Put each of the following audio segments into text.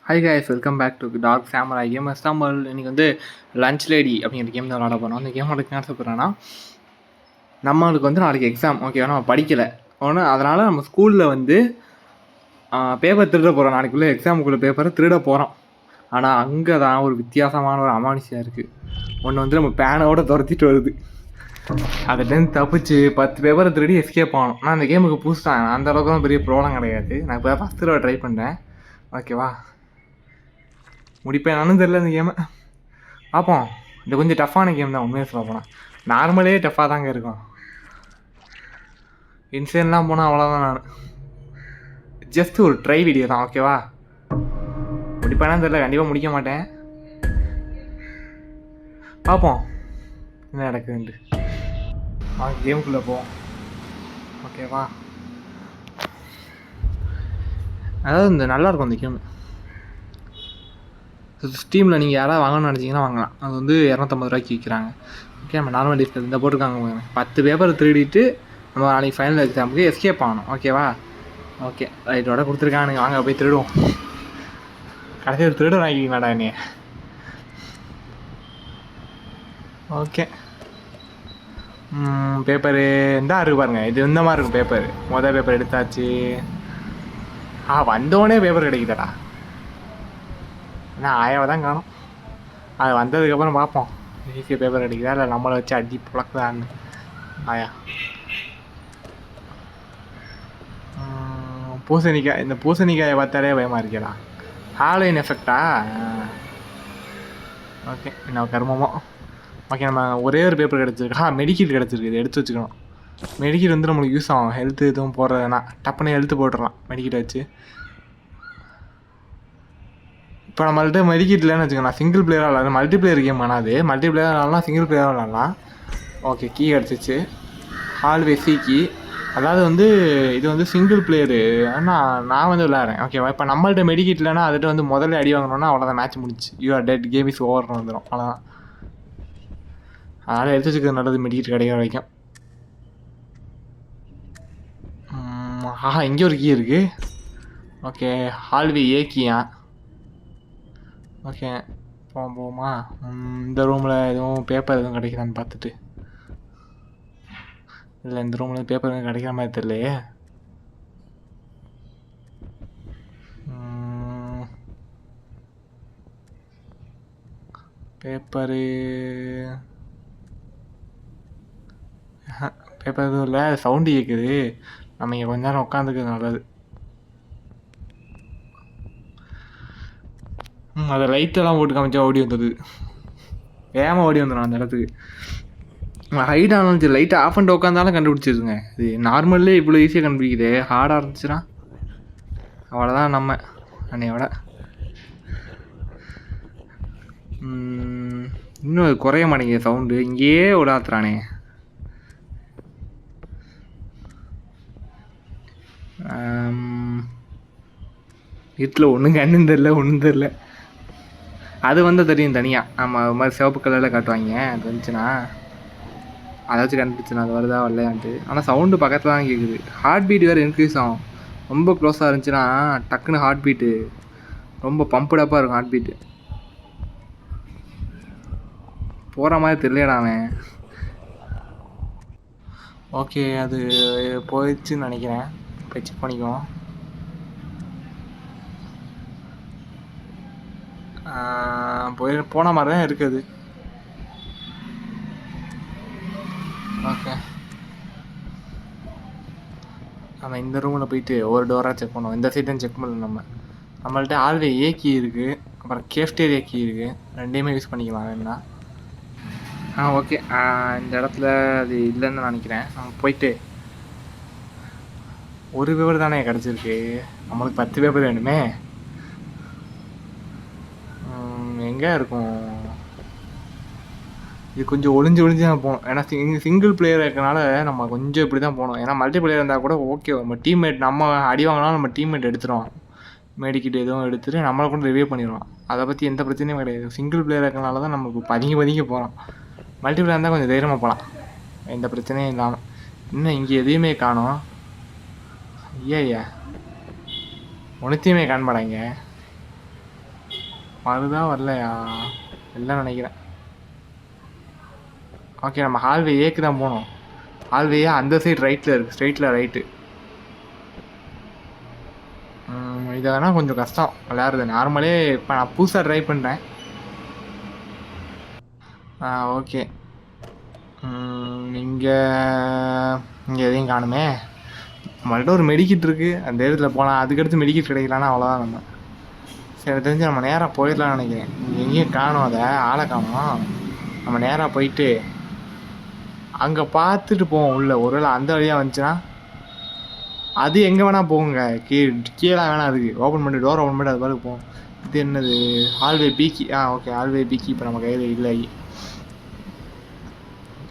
Hi guys, welcome back to Dark Samurai Gamers Tamil. இன்றைக்கி வந்து lunch lady அப்படிங்கிற game தான் விளாட போகிறோம். அந்த கேமோட என்ன சொல்கிறேன்னா, நம்மளுக்கு வந்து நாளைக்கு எக்ஸாம், ஓகேவா? நம்ம படிக்கலை ஒன்று, அதனால் நம்ம ஸ்கூலில் வந்து பேப்பர் திருட போகிறோம். நாளைக்குள்ளே எக்ஸாமுக்குள்ளே பேப்பரை திருட போகிறோம். ஆனால் அங்கே தான் ஒரு வித்தியாசமான ஒரு அமானுஷியம் இருக்குது. ஒன்று வந்து நம்ம பேனோட துரத்திட்டு வருது. அதுலேருந்து தப்பிச்சு 10 பேப்பரை திருடி எஸ்கேப் ஆகணும். நான் அந்த கேமுக்கு புதுசுதான், அந்த அளவுக்கு தான் பெரிய ப்ராப்ளம் கிடையாது. நான் இப்போ ஃபஸ்ட் தடவை ட்ரை பண்ணேன், ஓகேவா? முடிப்பேன் நானும் தெரில இந்த கேமை. பார்ப்போம். இது கொஞ்சம் டஃப்பான கேம் தான் உண்மையாக சொல்ல போனால். நார்மலே டஃப்பாக தாங்க இருக்கும். இன்சைன்லாம் போனால் அவ்வளோதான். நான் ஜஸ்ட் ஒரு ட்ரை வீடியோ தான், ஓகேவா? முடிப்பேனா தெரில, கண்டிப்பாக முடிக்க மாட்டேன். பார்ப்போம் என்ன நடக்குதுன்ட்டு. கேமுக்குள்ளே போவோம், ஓகேவா? அதாவது இந்த நல்லாயிருக்கும் இந்த கேமு. ஸ்டீமில் நீங்கள் யாராவது வாங்கணும்னு நினச்சிங்கன்னா வாங்கலாம். அது வந்து 250 ரூபாய்க்கு விற்கிறாங்க. ஓகே, நம்ம நார்மல் டிஸ்கஸ் இந்த போட்டிருக்காங்க. 10 பேப்பர் திருடிட்டு நம்ம நாளைக்கு ஃபைனல் எக்ஸாமுக்கு எஸ்கேப் ஆகணும், ஓகேவா? ஓகே, ரைட்டோட கொடுத்துருக்கானுங்க. வாங்க போய் திருடுவோம். கடைசியில் திருட வாங்கிக்கலாம்டா என்னைய. ஓகே, பேப்பரு இருந்தால் இருக்கு பாருங்க. இது இந்த மாதிரி இருக்கும் பேப்பர். மொதல் பேப்பர் எடுத்தாச்சு. வந்தோடனே பேப்பர் கிடைக்குதாடா. ஏன்னா ஆயாவை தான் காணும். அது வந்ததுக்கப்புறம் பார்ப்போம் ஈஸியாக பேப்பர் கிடைக்குதா இல்லை நம்மளை வச்சு அடி புழக்குதான்னு. ஆயா பூசணிக்காய், இந்த பூசணிக்காயை பார்த்தாலே பயமாக இருக்கேடா. ஹாலோவின் எஃபெக்டா? ஓகே, என்ன கர்மமோ. ஓகே, நம்ம ஒரே ஒரு பேப்பர் கிடச்சிருக்கு. மெடிக்கிட் கிடச்சிருக்கு. இதை எடுத்து வச்சுக்கணும். மெடிக்கிட் வந்து நம்மளுக்கு யூஸ் ஆகும். ஹெல்த்து எதுவும் போடுறதுனா டப்புன்னு ஹெல்த்து போட்டுடலாம் மெடிக்கிட் வச்சு. இப்போ நம்மள்ட்ட மெடிக்கிட் இல்லைன்னு வச்சுக்கோங்க. நான் சிங்கிள் பிளேயராக விளாட்றேன். மல்டி பிளேயர் கேம் ஆனால் மல்டி பிளேயர் விளாட்லாம், சிங்கிள் பிளேயராக விளாட்லாம். ஓகே, கீ கிடச்சிச்சு. Hallway C key. அதாவது வந்து இது வந்து சிங்கிள் பிளேயரு. ஆனால் நான் வந்து விளாட்றேன், ஓகேவா? இப்போ நம்மள்ட்ட மெடிக்கிட் இல்லைன்னா அதுட்டு வந்து முதல்ல அடி வாங்கணுன்னா அவ்வளோதான், மேட்ச் முடிச்சு. You are dead, game is ஓவர்னு வந்துடும், அவ்வளோதான். அதனால் எடுத்து வச்சுக்கிறது நல்லது மெடிக்கிட் கிடைக்கிற வரைக்கும். இங்கே ஒரு கீ இருக்குது. ஓகே, ஹால்வே ஏ கீயா? ஓகே, போமா. இந்த ரூமில் எதுவும் பேப்பர் எதுவும் கிடைக்குதான்னு பார்த்துட்டு. இல்லை, இந்த ரூமில் பேப்பர் எதுவும் கிடைக்கிற மாதிரி தெரியலையே. பேப்பர் எதுவும் இல்லை. சவுண்டு கேட்குது. நம்ம இங்கே கொஞ்ச நேரம் உட்காந்துக்கிறது நல்லது. அதை லைட்டெல்லாம் போட்டு காமிச்சா ஓடி வந்தது. வேகமாக ஓடி வந்துடும் அந்த இடத்துக்கு. ஹைட் ஆனாலும் சரி, லைட்டை ஆஃப் பண்ணிட்டு உட்காந்தாலும் கண்டுபிடிச்சிருங்க. இது நார்மல்லே இவ்வளோ ஈஸியாக கண்டுபிடிக்குது. ஹார்டாக இருந்துச்சுன்னா அவ்வளோதான் நம்ம அன்னையோட. இன்னும் அது குறைய மாட்டேங்குது சவுண்டு. இங்கேயே விடாத்துறானே. வீட்டில் ஒன்றும் கண்ணும் தெரில, ஒன்றும் தெரில. அது வந்து தெரியும் தனியாக. நம்ம அது மாதிரி சிவப்பு கலரில் காட்டுவாங்க. அது வந்துச்சுன்னா அதை வச்சு கண்டுபிடிச்சுனா அது வருதா வரலையான்ட்டு. ஆனால் சவுண்டு பக்கத்தில் தான் கேட்குது. ஹார்ட் பீட் வேறு இன்க்ரீஸ் ஆகும். ரொம்ப க்ளோஸாக இருந்துச்சுன்னா டக்குன்னு ஹார்ட் பீட்டு ரொம்ப பம்புடப்பாக இருக்கும். ஹார்ட் பீட்டு போகிற மாதிரி தெரியலடாமே. ஓகே, அது போயிடுச்சுன்னு நினைக்கிறேன். போய் செக் பண்ணிக்குவோம். போன மாதிரி தான் இருக்குது. ஓகே, நம்ம இந்த ரூமில் போயிட்டு ஒரு டோராக செக் பண்ணுவோம். இந்த சைட்டும் செக் பண்ணல. நம்மள்ட்ட ஆல்வே ஏ கீ இருக்குது, அப்புறம் கேஃப்டேரியா கீ இருக்குது. ரெண்டையுமே யூஸ் பண்ணிக்கலாம் வேணும்னா. ஓகே, இந்த இடத்துல அது இல்லைன்னு நான் நினைக்கிறேன். நம்ம போயிட்டு ஒரு பேப்பர் தானே கிடச்சிருக்கு. நம்மளுக்கு 10 பேப்பர் வேணுமே. எங்கே இருக்கும் இது? கொஞ்சம் ஒளிஞ்சு தான் போகணும். ஏன்னா சிங்கிள் பிளேயர் இருக்கனால நம்ம கொஞ்சம் இப்படி தான் போகணும். ஏன்னா மல்டி பிளேயர் இருந்தால் கூட ஓகே, நம்ம டீம்மேட் நம்ம அடி வாங்கினாலும் நம்ம டீம்மேட் எடுத்துருவான். மெடிக்கிட்டு எதுவும் எடுத்துகிட்டு நம்மளை கூட ரிவ்யூ பண்ணிடுவான். அதை பற்றி எந்த பிரச்சனையும் கிடையாது. சிங்கிள் பிளேயர் இருக்கனால தான் நமக்கு பதுங்கி போகிறோம். மல்டி பிளேயர் இருந்தால் கொஞ்சம் தைரியமாக போகலாம், எந்த பிரச்சனையும் இல்லாமல். இன்னும் இங்கே எதையுமே காணோம். ஐயா ஒன்றுத்தையுமே காண மாட்டாங்க. வருதா வரலையா எல்லாம் நினைக்கிறேன். ஓகே, நம்ம ஹால்வே ஏக்கு தான் போகணும். ஹால்வேயே அந்த சைடு ரைட்டில் இருக்குது, ஸ்ட்ரைட்டில் ரைட்டு. இதை வேணால் கொஞ்சம் கஷ்டம் விளையாடுறது. நார்மலே இப்போ நான் புதுசாக ட்ரை பண்ணுறேன். ஓகே. இங்கே எதையும் காணுமே. நம்மள்ட்ட ஒரு மெடிக்கிட் இருக்குது, அந்த இடத்துல போகலாம். அதுக்கடுத்து மெடிக்கிட் கிடைக்கலான்னா அவ்வளோதான். நம்ம சரி தெரிஞ்சு நம்ம நேராக போயிடலாம்னு நினைக்கிறேன். எங்கேயும் காணும், அதை ஆளை காணும். நம்ம நேராக போயிட்டு அங்கே பார்த்துட்டு போவோம் உள்ளே. ஒருவேளை அந்த வழியாக வந்துச்சுன்னா அது எங்கே வேணால் போகுங்க. கீழே வேணாம், அதுக்கு ஓப்பன் பண்ணி டோர் ஓப்பன் பண்ணி அது பாட்டுக்கு போகும். இது என்னது? Hallway piggy. Okay, hallway piggy இப்போ நம்ம கையில் இல்லை.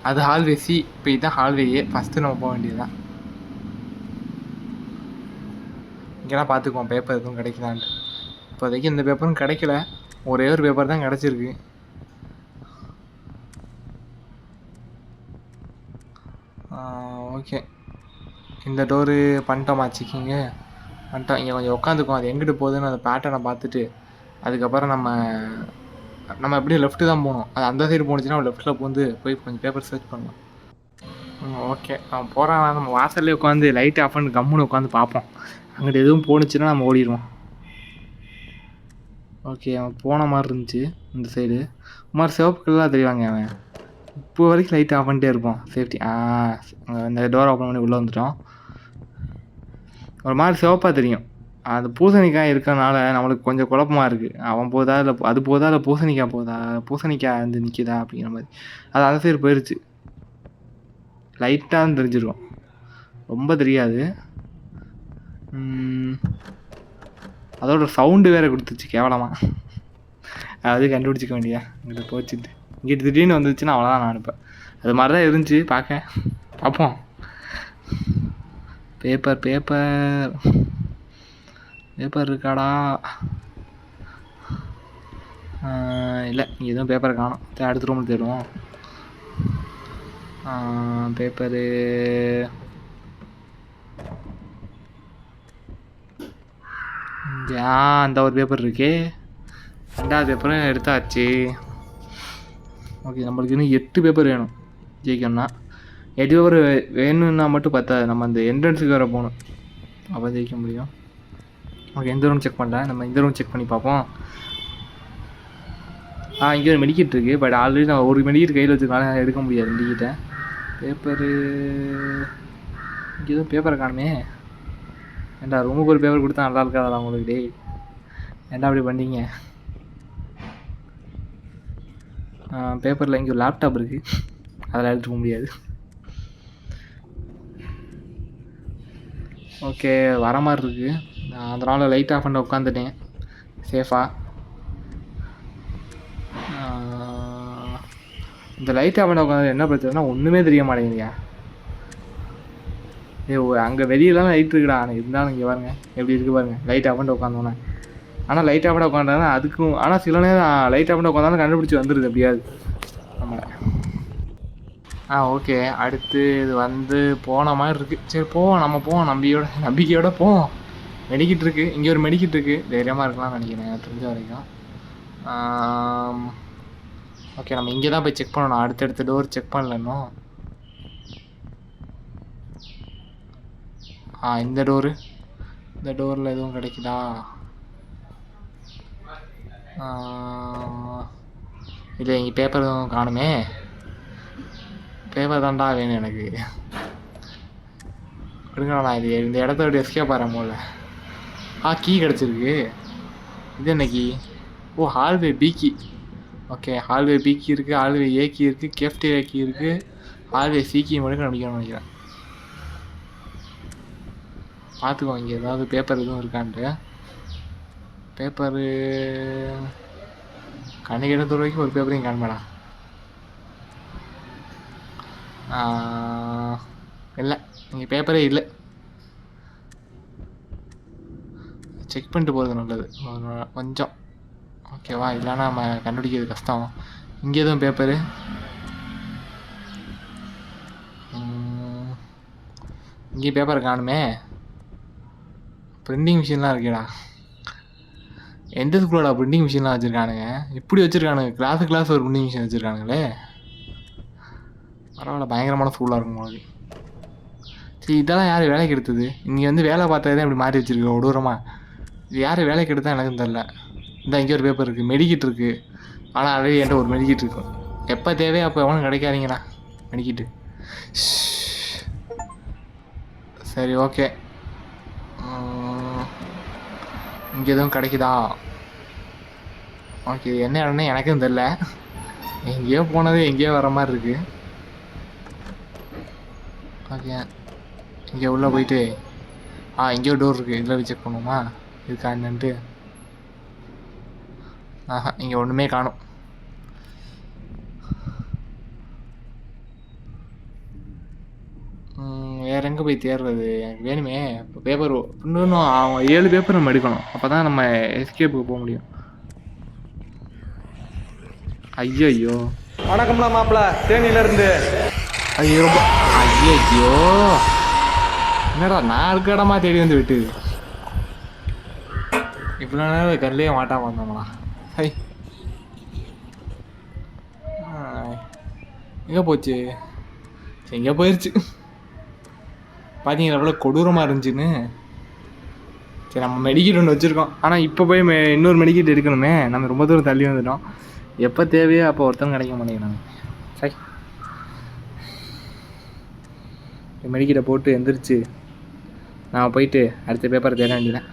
அது ஹால்வே சி. இப்போ இதுதான் ஹால்வே ஏ. ஃபஸ்ட்டு நம்ம போக வேண்டியதுதான். இங்கெல்லாம் பார்த்துக்குவோம் பேப்பர் எதுவும் கிடைக்கலான்ட்டு. இப்போதைக்கு இந்த பேப்பரும் கிடைக்கல, ஒரே ஒரு பேப்பர் தான் கிடச்சிருக்கு. ஓகே, இந்த டோரு பண்ணிட்டோமா? செக்கிங்கு பண்ணிட்டோம். இங்கே கொஞ்சம் உட்காந்துக்குவோம். அது எங்கிட்டு போகுதுன்னு அந்த பேட்டர்னை பார்த்துட்டு அதுக்கப்புறம் நம்ம எப்படியும் லெஃப்ட்டு தான் போகணும். அது அந்த சைடு போணுச்சுன்னா லெஃப்ட்டில் போய் கொஞ்சம் பேப்பர் சர்ச் பண்ணலாம். ஓகே, அவன் போகிறான். நம்ம வாசல்லே உட்காந்து லைட் ஆஃப் பண்ணி கம்முன்னு உட்காந்து பார்ப்போம். அங்கிட்டு எதுவும் போணுச்சுன்னா நம்ம ஓடிடுவோம். ஓகே, அவன் போன மாதிரி இருந்துச்சு இந்த சைடு. மாதிரி சிவப்புக்கெல்லாம் தெரிவாங்க. அவன் இப்போ வரைக்கும் லைட் ஆஃப் பண்ணிட்டே இருப்போம், சேஃப்டி. இந்த டோர் ஓப்பன் பண்ணி உள்ளே வந்துட்டோம். ஒரு மாதிரி சிவப்பாக தெரியும். அது பூசணிக்காய் இருக்கனால நம்மளுக்கு கொஞ்சம் குழப்பமாக இருக்குது. அவன் போதா இல்லை அது போதா இல்லை பூசணிக்காய் போதா, பூசணிக்காய் வந்து நிற்கிதா அப்படிங்கிற மாதிரி. அது அந்த சைடு போயிடுச்சு. லைட்டாக தெரிஞ்சிருக்கும், ரொம்ப தெரியாது. அதோட சவுண்டு வேறு கொடுத்துச்சு கேவலமாக. அது கண்டுபிடிச்சிக்க வேண்டியா இங்கிட்ட போச்சுட்டு. இங்கிட்ட திடீர்னு வந்துச்சுன்னா அவ்வளோதான். நான் அனுப்பேன். அது மாதிரி தான் இருந்துச்சு பார்ப்போம். பேப்பர் இருக்காடா? இல்லை, இங்கே எதுவும் பேப்பரை காணும். அடுத்த ரூமில் தேடுவோம். பேப்பரு அந்த ஒரு பேப்பர் இருக்கே. 2வது பேப்பரும் எடுத்தாச்சு. ஓகே, நம்மளுக்கு இன்னும் 8 பேப்பர் வேணும் ஜெயிக்கணும்னா. 8 பேப்பர் வேணும்னா மட்டும் பத்தாது. நம்ம அந்த என்ட்ரன்ஸுக்கு வேறு போகணும், அப்போ ஜெயிக்க முடியும். ஓகே, எந்த ரூம் செக் பண்ணல. நம்ம இந்த ரூம் செக் பண்ணி பார்ப்போம். இங்கே ஒரு மெடிக்கிட் இருக்குது. பட் ஆல்ரெடி நான் ஒரு மெடிக்கிட் கையில் வச்சுருக்கனால எடுக்க முடியாது மெடிக்கிட்டை. பேப்பரு இங்கே எதுவும் பேப்பரை காணுமே. ஏன்டா ரூமுக்கு ஒரு பேப்பர் கொடுத்தா நல்லா இருக்காதா உங்களுக்கு? டே ஏன்டா அப்படி பண்ணிங்க? பேப்பரில் இங்கே ஒரு லேப்டாப் இருக்குது, அதெல்லாம் எடுத்துக்க முடியாது. ஓகே, வர மாதிரி இருக்குது. நான் அதனால் லைட் ஆஃப் பண்ண உட்காந்துட்டேன் சேஃபாக. இந்த லைட் ஆஃப் பண்ண உட்காந்து என்ன பிரச்சனைனா ஒன்றுமே தெரிய மாட்டேங்குதுயா. அங்கே வெளியெல்லாம் லைட் இருக்குடா, ஆனால் இருந்தாலும் இங்கே பாருங்க எப்படி இருக்குது பாருங்க. லைட் ஆஃப் பண்ண உட்காந்தோன்னே. ஆனால் லைட் ஆஃப் பண்ண உட்காந்தா அதுக்கும், ஆனால் சில நேரம் லைட் ஆஃப் பண்ண உட்காந்தாலும் கண்டுபிடிச்சி வந்துடுது எப்படியாவது நம்மளை. ஓகே, அடுத்து இது வந்து போன மாதிரி இருக்குது. சரி போவோம், நம்ம போவோம், நம்பிக்கையோடு போவோம். மெடிக்கிட் இருக்குது, இங்கே ஒரு மெடிக்கிட் இருக்குது, தைரியமாக இருக்கலாம்னு நினைக்கிறேன் தெரிஞ்ச வரைக்கும். ஓகே, நம்ம இங்கே தான் போய் செக் பண்ணணும். அடுத்தடுத்த டோர் செக் பண்ணல இன்னும். இந்த டோரில் எதுவும் கிடைக்குதா? இல்லை, இங்கே பேப்பர் எதுவும் காணுமே. பேப்பர் தான்டா வேணும் எனக்கு. விடுங்கடா, நான் இந்த இடத்த விட்டு எஸ்கேப் ஆகிறேன் போல. கீ கிடச்சிருக்கு. இது என்ன key? Hallway B key. Okay, hallway B key இருக்குது, ஹால்வே ஏ கீ இருக்குது, கேஃப்டேரியா கீ இருக்குது, ஹால்வே சி கீ மட்டும் கண்டுபிடிக்கணும்னு நினைக்கிறேன். பார்த்துக்கோ இங்கே ஏதாவது பேப்பர் எதுவும் இருக்கான்ட்டு. பேப்பரு கண்ணுக்கு எடுத்த வரைக்கும் ஒரு பேப்பரையும் காண்பேடா. இல்லை, இங்கே பேப்பரே இல்லை. செக் பண்ணிட்டு போகிறது நல்லது கொஞ்சம். ஓகேவா? இல்லைன்னா நம்ம கண்டுபிடிக்கிறது கஷ்டம். இங்கே எதுவும் பேப்பரு? இங்கே பேப்பர் காணுமே. பிரிண்டிங் மிஷின்லாம் இருக்கேடா. எந்த ஸ்கூலோட பிரிண்டிங் மிஷின்லாம் வச்சுருக்கானுங்க? இப்படி வச்சுருக்கானுங்க, கிளாஸ் ஒரு பிரிண்டிங் மிஷின் வச்சுருக்கானுங்களே. பரவாயில்ல, பயங்கரமான ஸ்கூலாக இருக்கும் உங்களுக்கு. சரி, இதெல்லாம் யார் வேலைக்கு எடுத்தது? இங்கே வந்து வேலை பார்த்தது தான் இப்படி மாற்றி வச்சுருக்கு கொடூரமாக. இது யார் வேலைக்கு எடுத்தா எனக்கும் தெரில. இந்த இங்கே ஒரு பேப்பர் இருக்குது, மெடிக்கிட் இருக்குது. ஆனால் ஆல்ரெடி என்கிட்ட ஒரு மெடிக்கிட் இருக்கும். எப்போ தேவையோ அப்போ எவனும் கிடைக்காதீங்கண்ணா மெடிக்கிட்டு. சரி, ஓகே. இங்கே எதுவும் கிடைக்குதா? ஓகே, என்ன இடம்னு எனக்கும் தெரில. எங்கேயோ போனது எங்கேயோ வர மாதிரி இருக்குது. ஓகே, இங்கே உள்ளே போயிட்டு எங்கேயோ டோர் இருக்குது, இதில் போய் செக் பண்ணுவோமா இருக்கா என்னன்ட்டு. இங்கே ஒன்றுமே காணும். வேறு எங்கே போய் தேடுறது? எனக்கு வேணுமே இப்போ பேப்பர். இன்னும் அவங்க 7 பேப்பர் நம்ம எடுக்கணும், அப்போ தான் நம்ம எஸ்கேப்புக்கு போக முடியும். ஐயோ, வணக்கம்ல மாப்பிள்ள, தேனியிலேருந்து. ஐயோ ஐயோ, என்னடா 4 இடமா தேடி வந்து விட்டு இவ்வளோ நேரம் கல்லையே மாட்டாம வந்தோம்னா. ஹை, எங்கே போச்சு? எங்கே போயிடுச்சு பார்த்தீங்களா? எவ்வளோ கொடூரமாக இருந்துச்சுன்னு. சரி, நம்ம மெடிக்கெட் ஒன்று வச்சுருக்கோம், ஆனால் இப்போ போய் இன்னொரு மெடிக்கெட் எடுக்கணுமே. நம்ம ரொம்ப தூரம் தள்ளி வந்துட்டோம். எப்போ தேவையோ அப்போ ஒருத்தரும் கிடைக்க மாட்டேங்கிறாங்க. சரி, மெடிக்கெட்டை போட்டு எந்திரிச்சு நான் போயிட்டு அடுத்த பேப்பரை தேட வேண்டியதான்.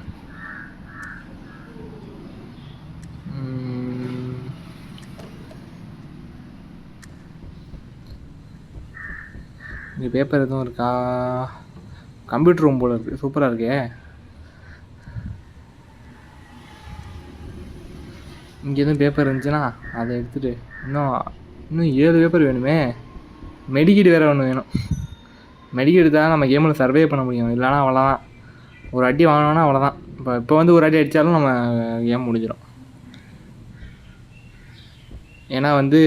இந்த பேப்பர் எதுவும் இருக்கா? கம்ப்யூட்டர் ரூம் போல் இருக்குது, சூப்பராக இருக்கே. இங்கே எதுவும் பேப்பர் இருந்துச்சுன்னா அதை எடுத்துகிட்டு இன்னும் 7 பேப்பர் வேணுமே. மெடிக்கெட் வேறு ஒன்று வேணும். மெடிக்கெட் தான் நம்ம கேமில் சர்வே பண்ண முடியும், இல்லைனா அவ்வளோதான். ஒரு அடி வாங்கினோன்னா அவ்வளோதான். இப்போ வந்து ஒரு அடி அடித்தாலும் நம்ம கேம் முடிஞ்சிடும். ஏன்னா வந்து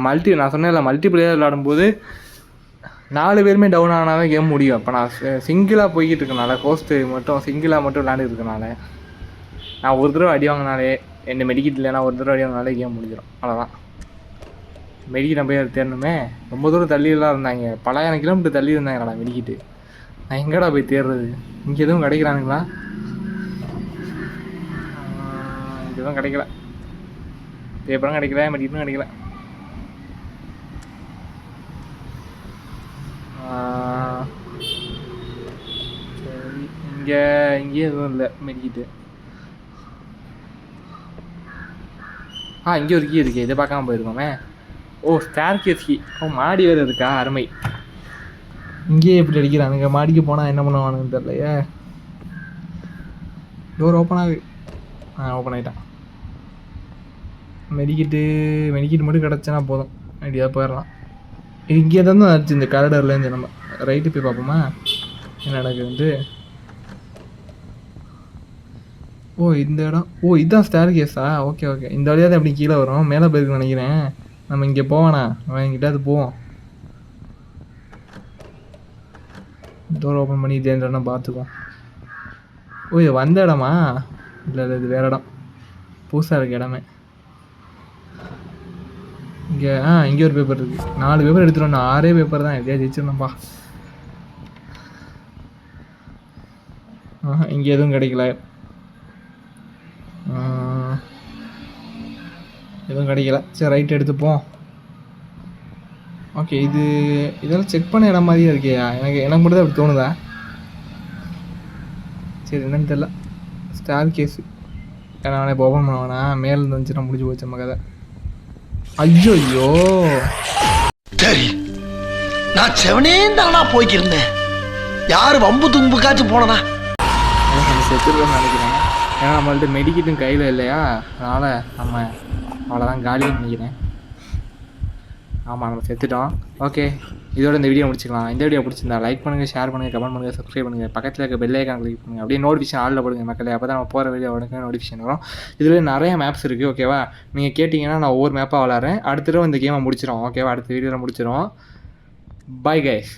நான் சொன்னேன்ல, மல்டி பிளேயர் விளாடும்போது 4 பேருமே டவுன் ஆனால் தான் கேம் முடியும். இப்போ நான் சிங்கிளாக போய்கிட்டு இருக்கனால, ஹோஸ்ட்டு மட்டும் சிங்கிளாக மட்டும் விளாண்டுட்டு இருக்கனால, நான் ஒரு தடவை அடி வாங்கினாலே, என்ன மெடிக்கெட் இல்லைனா ஒரு தடவை அடி வாங்கினாலே கேம் முடிஞ்சிடும், அவ்வளோதான். மெடிக்கெட் நம்ம போய் தேடணுமே. ரொம்ப தூரம் தள்ளியெல்லாம் இருந்தாங்க, பல 1000 கிலோமீட்டர் தள்ளி இருந்தாங்கடா மெடிக்கெட்டு. நான் எங்கடா போய் தேடுறது? இங்கே எதுவும் கிடைக்கிறானுங்களா? இங்கே எதுவும் கிடைக்கல. பேப்பரும் கிடைக்கல, மெடிக்கெட்டும் கிடைக்கல. சரி, இங்கே எதுவும் இல்லை மெடிக்கெட்டு. இங்கே ஒரு கீ இருக்கே, இதை பார்க்காம போயிருக்கோமே. ஓ, ஸ்டேர்கேஸ் கீ. மாடி வேறு இருக்கா? அருமை. இங்கேயே எப்படி அடிக்கிறானுங்க? மாடிக்கு போனால் என்ன பண்ணுவானுன்னு தெரியலையே. டோர் ஓப்பன் ஆகுது. ஓப்பன் ஆகிட்டான். மெடிக்கெட்டு மட்டும் கிடச்சனா போதும், ஐடியா போயிடலாம். இது இங்கே தான் ஆச்சு, இந்த காரிடர்லேருந்து. நம்ம ரைட்டு போய் பார்ப்போமா என்ன நடக்குதுன்ட்டு. இந்த இடம். இதுதான் ஸ்டேர் கேஸா? ஓகே, இந்த வழியாக தான் எப்படி கீழே வரும், மேலே போயிருக்குன்னு நினைக்கிறேன். நம்ம இங்கே போவானா? என்கிட்ட அது போவோம். டோர் ஓப்பன் பண்ணி இதே இடம் பார்த்துக்குவோம். இது வந்த இடமா? இல்லை, இது வேறு இடம், புதுசாக இருக்க இடமே. இங்கே ஒரு பேப்பர் இருக்குது. 4 பேப்பர் எடுத்துட்டோம். 6 பேப்பர் தான், எப்படியா ஜெயிச்சிடணும்ப்பா. இங்கே எதுவும் கிடைக்கல. எதுவும் கிடைக்கல. சரி, ரைட் எடுத்துப்போம். ஓகே, இதெல்லாம் செக் பண்ண இடம் மாதிரியே இருக்கே. எனக்கு மட்டும் தான் அப்படி தோணுதா? சரி, என்னன்னு தெரில. ஸ்டார் கேஸு நான் இப்போ ஓப்பன் பண்ணுவேண்ணா. மேலேருந்து வந்துச்சுன்னா முடிஞ்சு போச்சு நம்ம கதை. ஐயோ, சரி, நான் செவனே தானா போய்க்கிருந்தேன். யாரு வம்பு தும்புக்காச்சும் போனதா? எனக்கு செத்துருவேன்னு நினைக்கிறேன். ஏன்னா நம்மள்ட்ட மெடிக்கெட்டும் கையில் இல்லையா, அதனால் நம்ம அவ்வளோதான், காலின்னு நினைக்கிறேன். ஆமாம், நம்ம செத்துட்டோம். ஓகே, இதோட இந்த வீடியோ முடிச்சுக்கலாம். இந்த வீடியோ பிடிச்சிருந்தா லைக் பண்ணுங்கள், ஷேர் பண்ணுங்கள், கமெண்ட் பண்ணுங்கள், சப்ஸ்கிரைப் பண்ணுங்கள். பக்கத்தில் இருக்க பெல் ஐக்கான் கிளிக் பண்ணுங்கள். அப்படியே நோட்டிஃபிகேஷன் ஆளில் போடுங்க மக்களே. அப்போ தான் நம்ம போகிற வீடியோ உடனே நோட்டிஃபிகேஷன் வரும். இதில் நிறைய மேப்ஸ் இருக்குது, ஓகேவா? நீங்கள் கேட்டிங்கன்னா நான் ஒவ்வொரு மேப்பாக விளாட்றேன். அடுத்த தடவை இந்த கேமை முடிச்சிடும், ஓகேவா? அடுத்த வீடியோவில் முடிச்சிடும். Bye guys.